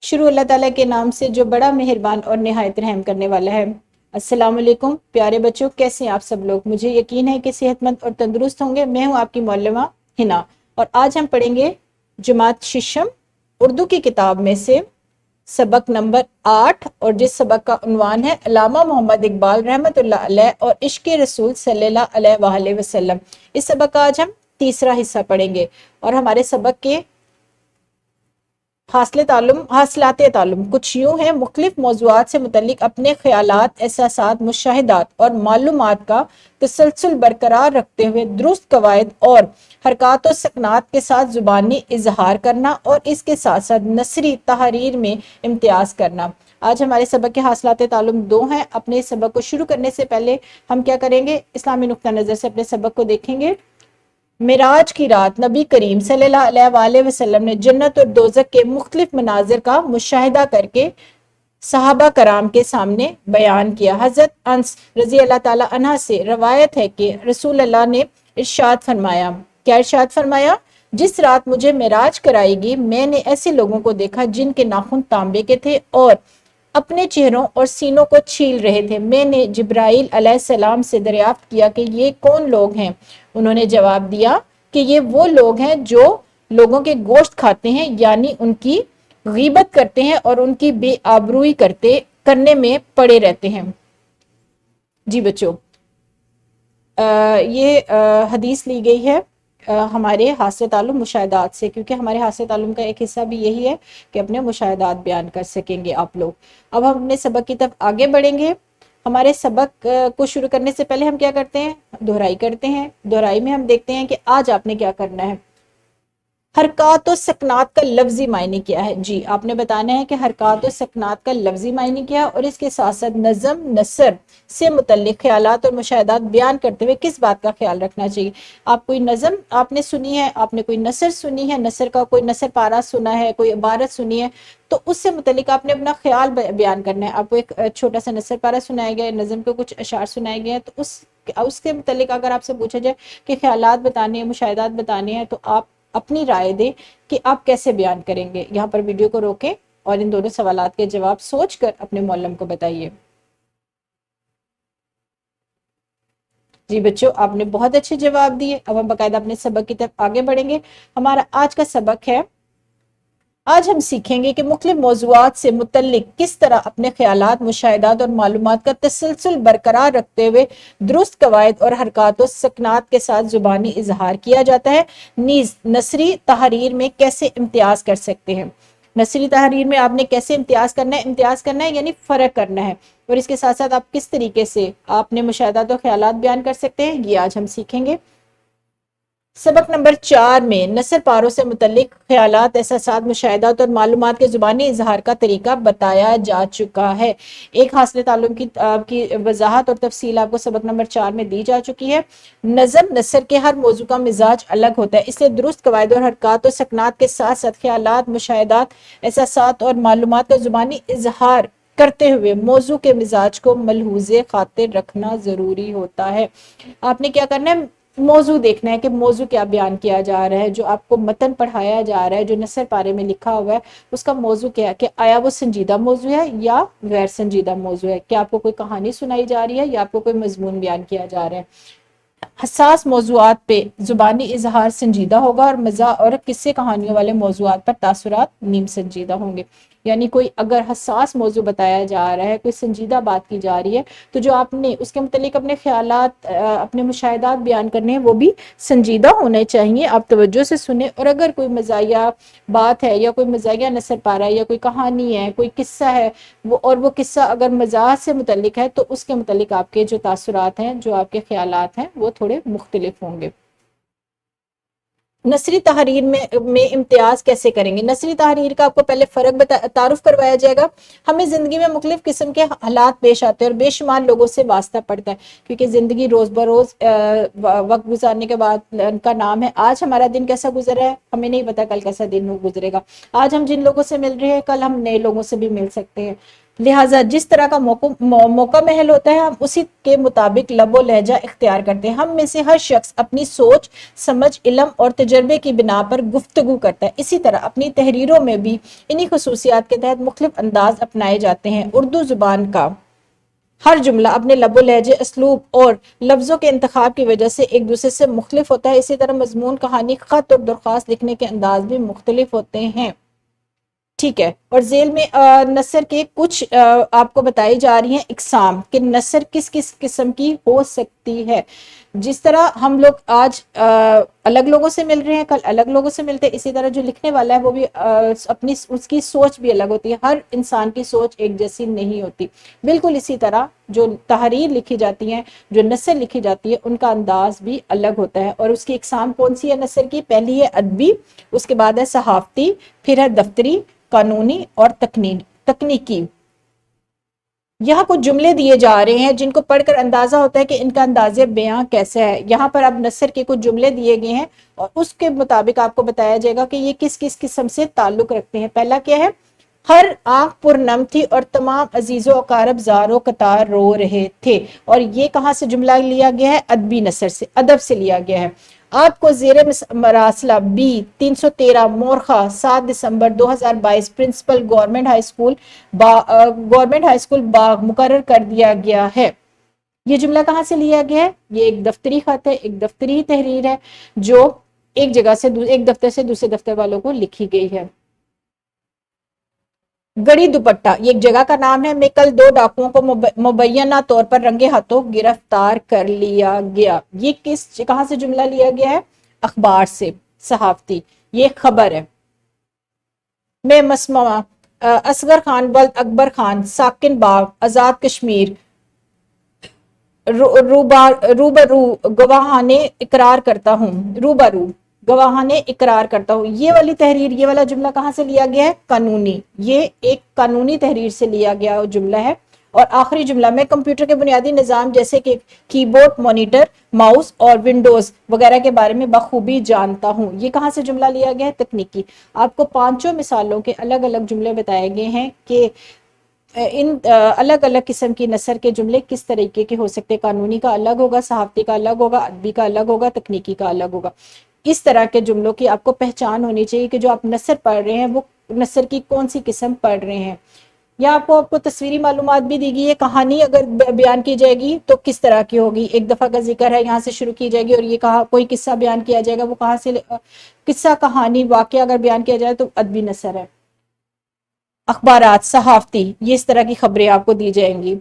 شروع اللہ تعالیٰ کے نام سے جو بڑا مہربان اور نہایت رحم کرنے والا ہے۔ السلام علیکم پیارے بچوں، کیسے ہیں آپ سب لوگ؟ مجھے یقین ہے کہ صحت مند اور تندرست ہوں گے۔ میں ہوں آپ کی معلمہ ہنا، اور آج ہم پڑھیں گے جماعت ششم اردو کی کتاب میں سے سبق نمبر 8، اور جس سبق کا عنوان ہے علامہ محمد اقبال رحمۃ اللہ علیہ اور عشق رسول صلی اللہ علیہ وآلہ وسلم۔ اس سبق کا آج ہم تیسرا حصہ پڑھیں گے، اور ہمارے سبق کے حاصلات تعلم کچھ یوں ہیں: مختلف موضوعات سے متعلق اپنے خیالات، احساسات، مشاہدات اور معلومات کا تسلسل برقرار رکھتے ہوئے درست قواعد اور حرکات و سکنات کے ساتھ زبانی اظہار کرنا، اور اس کے ساتھ ساتھ نثری تحریر میں امتیاز کرنا۔ آج ہمارے سبق کے حاصلات تعلم 2 ہیں۔ اپنے سبق کو شروع کرنے سے پہلے ہم کیا کریں گے؟ اسلامی نقطہ نظر سے اپنے سبق کو دیکھیں گے۔ معراج کی رات نبی کریم صلی اللہ علیہ وآلہ وسلم نے جنت اور دوزخ کے مختلف مناظر کا مشاہدہ کر کے صحابہ کرام کے سامنے بیان کیا۔ حضرت انس رضی اللہ تعالی عنہ سے روایت ہے کہ رسول اللہ نے ارشاد فرمایا، کیا ارشاد فرمایا؟ جس رات مجھے معراج کرائی گئی، میں نے ایسے لوگوں کو دیکھا جن کے ناخن تانبے کے تھے اور اپنے چہروں اور سینوں کو چھیل رہے تھے۔ میں نے جبرائیل علیہ السلام سے دریافت کیا کہ یہ کون لوگ ہیں؟ انہوں نے جواب دیا کہ یہ وہ لوگ ہیں جو لوگوں کے گوشت کھاتے ہیں، یعنی ان کی غیبت کرتے ہیں اور ان کی بے آبروئی کرنے میں پڑے رہتے ہیں۔ جی بچوں، یہ حدیث لی گئی ہے ہمارے حاصل تعلم مشاہدات سے، کیونکہ ہمارے حاصل تعلم کا ایک حصہ بھی یہی ہے کہ اپنے مشاہدات بیان کر سکیں گے آپ لوگ۔ اب ہم اپنے سبق کی طرف آگے بڑھیں گے۔ ہمارے سبق کو شروع کرنے سے پہلے ہم کیا کرتے ہیں؟ دہرائی کرتے ہیں۔ دہرائی میں ہم دیکھتے ہیں کہ آج آپ نے کیا کرنا ہے۔ حرکات و سکنات کا لفظی معنی کیا ہے؟ جی آپ نے بتانا ہے کہ حرکات و سکنات کا لفظی معنی کیا ہے، اور اس کے ساتھ ساتھ نظم نثر سے متعلق خیالات اور مشاہدات بیان کرتے ہوئے کس بات کا خیال رکھنا چاہیے۔ آپ کوئی نظم آپ نے سنی ہے، آپ نے کوئی نثر سنی ہے، نثر کا کوئی نثر پارا سنا ہے، کوئی عبارت سنی ہے، تو اس سے متعلق آپ نے اپنا خیال بیان کرنا ہے۔ آپ کو ایک چھوٹا سا نثر پارا سنایا گیا ہے، نظم کے کچھ اشعار سنائے گئے ہیں، تو اس کے متعلق اگر آپ سے پوچھا جائے کہ خیالات بتانے ہیں، مشاہدات بتانے ہیں، تو آپ اپنی رائے دیں کہ آپ کیسے بیان کریں گے۔ یہاں پر ویڈیو کو روکیں اور ان دونوں سوالات کے جواب سوچ کر اپنے معلم کو بتائیے۔ جی بچوں، آپ نے بہت اچھے جواب دیے۔ اب ہم باقاعدہ اپنے سبق کی طرف آگے بڑھیں گے۔ ہمارا آج کا سبق ہے، آج ہم سیکھیں گے کہ مختلف موضوعات سے متعلق کس طرح اپنے خیالات، مشاہدات اور معلومات کا تسلسل برقرار رکھتے ہوئے درست قواعد اور حرکات و سکنات کے ساتھ زبانی اظہار کیا جاتا ہے، نیز نثری تحریر میں کیسے امتیاز کر سکتے ہیں۔ نثری تحریر میں آپ نے کیسے امتیاز کرنا ہے یعنی فرق کرنا ہے، اور اس کے ساتھ ساتھ آپ کس طریقے سے اپنے مشاہدات و خیالات بیان کر سکتے ہیں، یہ آج ہم سیکھیں گے۔ سبق نمبر 4 میں نثر پاروں سے متعلق خیالات، احساسات، مشاہدات اور معلومات کے زبانی اظہار کا طریقہ بتایا جا چکا ہے۔ ایک حاصل تعلم کی وضاحت اور تفصیل آپ کو سبق نمبر 4 میں دی جا چکی ہے۔ نظم نثر کے ہر موضوع کا مزاج الگ ہوتا ہے، اس لیے درست قواعد اور حرکات و سکنات کے ساتھ ساتھ خیالات، مشاہدات، احساسات اور معلومات کا زبانی اظہار کرتے ہوئے موضوع کے مزاج کو ملحوظ خاطر رکھنا ضروری ہوتا ہے۔ آپ نے کیا کرنا ہے؟ موضوع دیکھنا ہے کہ موضوع کیا بیان کیا جا رہا ہے، جو آپ کو متن پڑھایا جا رہا ہے، جو نثر پارے میں لکھا ہوا ہے، اس کا موضوع کیا ہے، کہ آیا وہ سنجیدہ موضوع ہے یا غیر سنجیدہ موضوع ہے، کیا آپ کو کوئی کہانی سنائی جا رہی ہے یا آپ کو کوئی مضمون بیان کیا جا رہا ہے۔ حساس موضوعات پہ زبانی اظہار سنجیدہ ہوگا، اور مزاح اور قصے کہانیوں والے موضوعات پر تاثرات نیم سنجیدہ ہوں گے۔ یعنی کوئی اگر حساس موضوع بتایا جا رہا ہے، کوئی سنجیدہ بات کی جا رہی ہے، تو جو آپ نے اس کے متعلق اپنے خیالات، اپنے مشاہدات بیان کرنے ہیں، وہ بھی سنجیدہ ہونے چاہیے۔ آپ توجہ سے سنیں، اور اگر کوئی مزاحیہ بات ہے یا کوئی مزاحیہ نثر پارہ ہے یا کوئی کہانی ہے، کوئی قصہ ہے، اور وہ قصہ اگر مزاح سے متعلق ہے، تو اس کے متعلق آپ کے جو تاثرات ہیں، جو آپ کے خیالات ہیں، وہ تھوڑے مختلف ہوں گے۔ نثری تحریر میں امتیاز کیسے کریں گے؟ نثری تحریر کا آپ کو پہلے فرق تعارف کروایا جائے گا۔ ہمیں زندگی میں مختلف قسم کے حالات پیش آتے ہیں اور بے شمار لوگوں سے واسطہ پڑتا ہے، کیونکہ زندگی روز بروز وقت گزارنے کے بعد ان کا نام ہے۔ آج ہمارا دن کیسا گزر رہا ہے ہمیں نہیں پتا، کل کیسا دن گزرے گا۔ آج ہم جن لوگوں سے مل رہے ہیں، کل ہم نئے لوگوں سے بھی مل سکتے ہیں۔ लिहाजा जिस तरह का मौका महल होता है हम उसी के मुताबिक लबो लहजा इख्तियार करते हैं। हम में से हर शख्स अपनी सोच समझ इल्म और तजर्बे की बिना पर गुफ्तगू करता है। इसी तरह अपनी तहरीरों में भी इन्हीं खुसूसियात के तहत मुख्तलिफ अंदाज अपनाए जाते हैं। उर्दू जुबान का हर जुमला अपने लबो लहजे असलूब और लफ्ज़ों के इंतखाब की वजह से एक दूसरे से मुख्तलिफ होता है। इसी तरह मजमून कहानी खत और दरख्वास्त लिखने के अंदाज भी मुख्तलिफ होते हैं। ठीक है, और जेल में नसर के कुछ आपको बताई जा रही हैं इकसाम कि नसर किस किस किस्म की हो सकती है। जिस तरह हम लोग आज अलग लोगों से मिल रहे हैं, कल अलग लोगों से मिलते हैं, इसी तरह जो लिखने वाला है वो भी अपनी उसकी सोच भी अलग होती है। हर इंसान की सोच एक जैसी नहीं होती। बिल्कुल इसी तरह जो तहरीर लिखी जाती है, जो नसर लिखी जाती है, उनका अंदाज भी अलग होता है। और उसकी इकसाम कौन सी है नसर की? पहली है अदबी, उसके बाद है सहाफती, फिर है दफ्तरी, कानूनी और तकनीकी। यहाँ कुछ जुमले दिए जा रहे हैं जिनको पढ़कर अंदाजा होता है कि इनका अंदाजे बयां कैसे है। यहाँ पर अब नसर के कुछ जुमले दिए गए हैं और उसके मुताबिक आपको बताया जाएगा कि ये किस किस किस्म से ताल्लुक रखते हैं। पहला क्या है? हर आंख पुरनम थी और तमाम अजीजो अकारब ज़ारो कतार रो रहे थे। और ये कहाँ से जुमला लिया गया है? अदबी नसर से, अदब से लिया गया है। आपको जेर मरासला बी 313 मोरखा 7 दिसंबर 2022 प्रिंसिपल गवर्नमेंट हाई स्कूल बाग मुकर्रर कर दिया गया है। ये जुमला कहाँ से लिया गया है? ये एक दफ्तरी खत है, एक दफ्तरी तहरीर है जो एक जगह से एक दफ्तर से दूसरे दफ्तर वालों को लिखी गई है। गड़ी दुपट्टा ये एक जगह का नाम है। मैं कल 2 डाकुओं को मुबैना तौर पर रंगे हाथों गिरफ्तार कर लिया गया। ये कहां से जुमला लिया गया है? अखबार से, सहाफती। ये खबर है। मैं मसमा असगर खान वल्द अकबर खान साकिन बाग आजाद कश्मीर रूबरू गवाहाने इकरार करता हूँ। रूबरू गवाहाने इकरार करता हूँ। ये वाली तहरीर, ये वाला जुमला कहाँ से लिया गया है? कानूनी। ये एक कानूनी तहरीर से लिया गया जुमला है। और आखिरी जुमला, मैं कंप्यूटर के बुनियादी निज़ाम जैसे कि कीबोर्ड, मॉनिटर, माउस और विंडोज वगैरह के बारे में बखूबी जानता हूँ। ये कहाँ से जुमला लिया गया है? तकनीकी। आपको 5 मिसालों के अलग अलग जुमले बताए गए हैं कि इन अलग अलग किस्म की नसर के जुमले किस तरीके के हो सकते हैं। कानूनी का अलग होगा, सहाफती का अलग होगा, अदबी का अलग होगा, तकनीकी का अलग होगा। इस तरह के जुमलों की आपको पहचान होनी चाहिए कि जो आप नसर पढ़ रहे हैं वो नसर की कौन सी किस्म पढ़ रहे हैं। या आपको तस्वीरी मालूमात भी दी गई है। कहानी अगर बयान की जाएगी तो किस तरह की होगी? एक दफा का जिक्र है, यहाँ से शुरू की जाएगी और ये कहा कोई किस्सा बयान किया जाएगा, वो कहाँ से किस्सा, कहानी, वाकया अगर बयान किया जाए तो अदबी नसर है। अखबारात, सहाफती, ये इस तरह की खबरें आपको दी जाएंगी।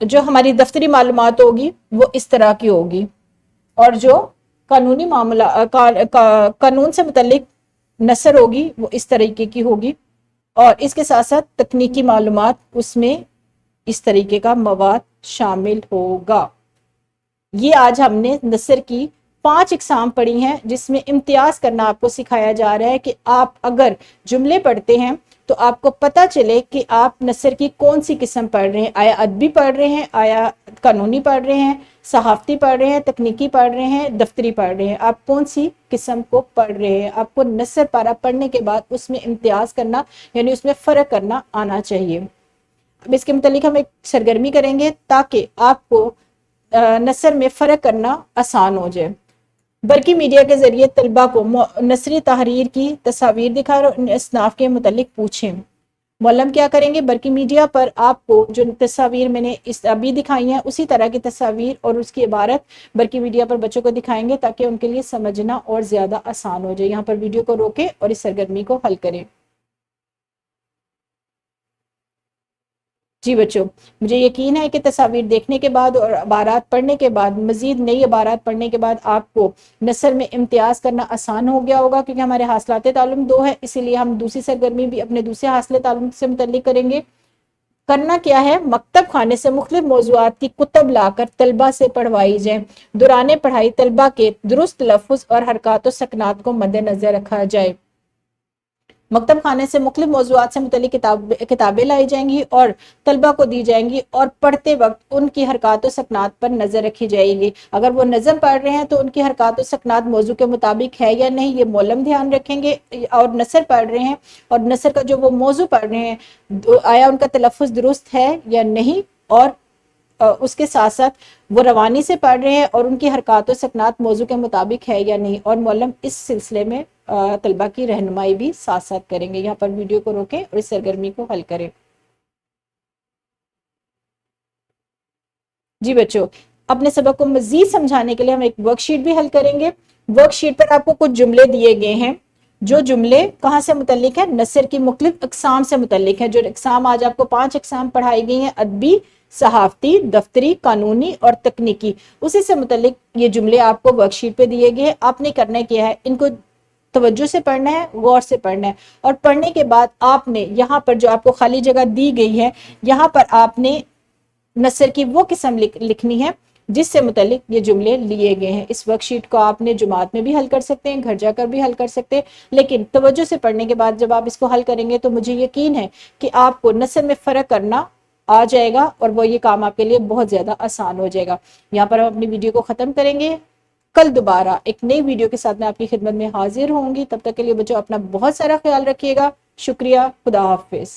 जो हमारी दफ्तरी मालूमात होगी वो इस तरह की होगी और जो कानूनी मामला कानून से मुतल्लिक नसर होगी वो इस तरीके की होगी। और इसके साथ साथ तकनीकी मालूमात, उसमें इस तरीके का मवाद शामिल होगा। ये आज हमने नसर की 5 इकसाम पढ़ी हैं जिसमें इम्तियाज करना आपको सिखाया जा रहा है कि आप अगर जुमले पढ़ते हैं तो आपको पता चले कि आप नसर की कौन सी किस्म पढ़ रहे हैं। आया अदबी पढ़ रहे हैं, आया कानूनी पढ़ रहे हैं, सहाफती पढ़ रहे हैं, तकनीकी पढ़ रहे हैं, दफ्तरी पढ़ रहे हैं। आप कौन सी किस्म को पढ़ रहे हैं? आपको नसर पारा पढ़ने के बाद उसमें इम्तियाज करना यानी उसमें फ़र्क करना आना चाहिए। अब इसके मुतालिक हम एक सरगर्मी करेंगे ताकि आपको नसर में फ़र्क करना आसान हो जाए। बरकी मीडिया के जरिए तलबा को नसरी तहरीर की तस्वीर दिखाएं और इसनाफ के मुतालिक पूछें। मौलम क्या करेंगे? बरकी मीडिया पर आपको जो तस्वीर मैंने इस अभी दिखाई हैं उसी तरह की तस्वीर और उसकी इबारत बरकी मीडिया पर बच्चों को दिखाएंगे ताकि उनके लिए समझना और ज़्यादा आसान हो जाए। यहाँ पर वीडियो को रोकें और इस सरगर्मी को हल करें। जी बच्चों, मुझे यकीन है कि तस्वीर देखने के बाद और इबारात पढ़ने के बाद, मजीद नई इबारात पढ़ने के बाद आपको नसर में इम्तियाज़ करना आसान हो गया होगा। क्योंकि हमारे हासिलात तालुम 2 है, इसीलिए हम दूसरी सरगर्मी भी अपने दूसरे हासिल तालुम से मुतल्लिक करेंगे। करना क्या है? मकतब खाने से मुख्तलिफ मौज़ूआत की कुतब लाकर तलबा से पढ़वाई जाए। दौरान पढ़ाई तलबा के दुरुस्त लफ्ज़ और हरकत व सकनात को मद्देनजर रखा जाए। मकतब खाने से मुख्तलिफ मौज़ूआत से मुतल्लिक़ किताबें लाई जाएंगी और तलबा को दी जाएंगी और पढ़ते वक्त उनकी हरकत व सकनात पर नज़र रखी जाएगी। अगर वो नज़म पढ़ रहे हैं तो उनकी हरकत व सकनात मौजू के मुताबिक है या नहीं, ये मौलम ध्यान रखेंगे। और नसर पढ़ रहे हैं और नसर का जो वो मौजू पढ़ रहे हैं आया उनका तलफ़ुज़ दुरुस्त है या नहीं, और उसके साथ साथ वो रवानी से पढ़ रहे हैं और उनकी हरकत व सकनात मौजू के मुताबिक है या नहीं। और मौलम इस सिलसिले में तलबा की रहनुमाई भी साथ साथ करेंगे। यहाँ पर वीडियो को रोकें और इस सरगर्मी को हल करें। जी बच्चों, अपने सबक को मजीद समझाने के लिए हम एक वर्कशीट भी हल करेंगे। वर्कशीट पर आपको कुछ जुमले दिए गए हैं, जो जुमले कहाँ से मुतल्लिक है, नसर की मुख्तलिफ अक़साम से मुतल्लिक है। जो अक़साम आज आपको 5 अक़साम पढ़ाई गई हैं, अदबी, सहाफ़ती, दफ्तरी, कानूनी और तकनीकी, उसी से मुतल्लिक ये जुमले आपको वर्कशीट पे दिए गए। आपने करना क्या है, इनको तवज्जो से पढ़ना है, गौर से पढ़ना है, और पढ़ने के बाद आपने यहाँ पर जो आपको खाली जगह दी गई है, यहाँ पर आपने नसर की वो किस्म लिखनी है जिससे मुतल्लिक ये जुमले लिए गए हैं। इस वर्कशीट को आपने जुमात में भी हल कर सकते हैं, घर जाकर भी हल कर सकते हैं, लेकिन तवज्जो से पढ़ने के बाद जब आप इसको हल करेंगे तो मुझे यकीन है कि आपको नसर में फ़र्क करना आ जाएगा और वो ये काम आपके लिए बहुत ज़्यादा आसान हो जाएगा। यहाँ पर हम अपनी वीडियो को ख़त्म करेंगे। कल दोबारा एक नई वीडियो के साथ मैं आपकी खिदमत में हाजिर होंगी। तब तक के लिए बच्चों अपना बहुत सारा ख्याल रखिएगा। शुक्रिया। खुदा हाफिज़।